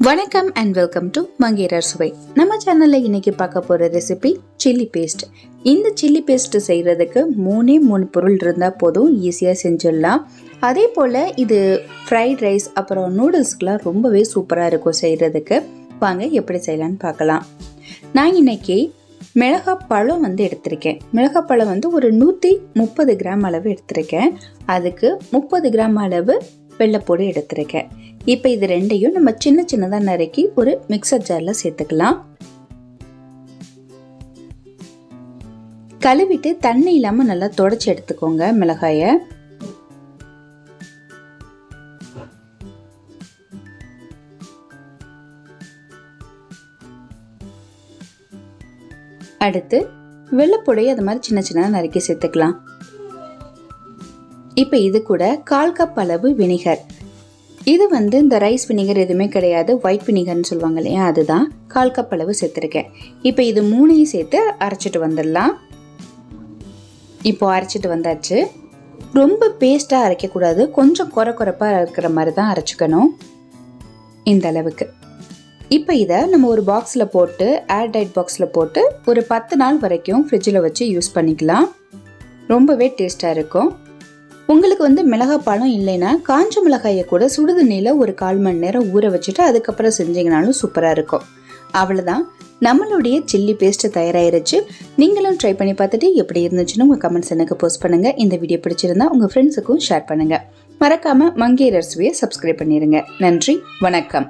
வணக்கம் and welcome to மங்கையர் அரசுவை. நம்ம சேனலில் இன்னைக்கு பார்க்க போகிற ரெசிபி சில்லி பேஸ்ட். இந்த சில்லி பேஸ்ட் செய்கிறதுக்கு மூணு பொருள் இருந்தால் போதும், ஈஸியாக செஞ்சிடலாம். அதே போல் இது ஃப்ரைட் ரைஸ் அப்புறம் நூடுல்ஸ்க்கெலாம் ரொம்பவே சூப்பராக இருக்கும் செய்கிறதுக்கு. வாங்க எப்படி செய்யலான்னு பார்க்கலாம். நான் இன்னைக்கு மிளகாய் பழம் எடுத்திருக்கேன். மிளகாய் பழம் ஒரு 130 கிராம் அளவு எடுத்திருக்கேன். அதுக்கு 30 கிராம் அளவு வெள்ளைப்பூடு எடுத்திருக்கேன். இப்போ இது ரெண்டையும் நம்ம சின்ன சின்னதாக நறுக்கி ஒரு மிக்சர் ஜாரில் சேர்த்துக்கலாம். கழுவிட்டு தண்ணி இல்லாமல் நல்லா தொடச்சி எடுத்துக்கோங்க மிளகாயை. அடுத்து வெள்ளைப்பூடையை அது மாதிரி சின்ன சின்னதாக நறுக்கி சேர்த்துக்கலாம். இப்போ இது கூட 1/4 கப் அளவு வினிகர். இது இந்த ரைஸ் வினிகர் எதுவுமே கிடையாது, ஒயிட் வினிகர்னு சொல்லுவாங்க இல்லையா, அதுதான். 1/4 கப் அளவு சேர்த்துருக்கேன். இப்போ இது மூணையும் சேர்த்து அரைச்சிட்டு வந்துடலாம். இப்போ அரைச்சிட்டு வந்தாச்சு. ரொம்ப பேஸ்ட்டாக அரைக்கக்கூடாது, கொஞ்சம் குறைப்பாக இருக்கிற மாதிரி தான் அரைச்சிக்கணும், இந்த அளவுக்கு. இப்போ இதை நம்ம ஒரு பாக்ஸில் போட்டு, ஏர்டைட் பாக்ஸில் போட்டு ஒரு 10 நாள் வரைக்கும் ஃப்ரிட்ஜில் வச்சு யூஸ் பண்ணிக்கலாம். ரொம்பவே டேஸ்ட்டாக இருக்கும். உங்களுக்கு மிளகாய் பழம் இல்லைன்னா காஞ்ச மிளகாயை கூட சுடுதண்ணியில் ஒரு 1/4 மணி நேரம் ஊற வச்சுட்டு அதுக்கப்புறம் செஞ்சீங்கனாலும் சூப்பராக இருக்கும். அவ்வளோதான், நம்மளுடைய சில்லி பேஸ்ட் தயாராகிருச்சு. நீங்களும் ட்ரை பண்ணி பார்த்துட்டு எப்படி இருந்துச்சுன்னு உங்கள் கமெண்ட்ஸ் எனக்கு போஸ்ட் பண்ணுங்கள். இந்த வீடியோ பிடிச்சிருந்தா உங்கள் ஃப்ரெண்ட்ஸுக்கும் ஷேர் பண்ணுங்கள். மறக்காமல் மங்கையர் அரசுவையை சப்ஸ்கிரைப் பண்ணிடுங்க. நன்றி, வணக்கம்.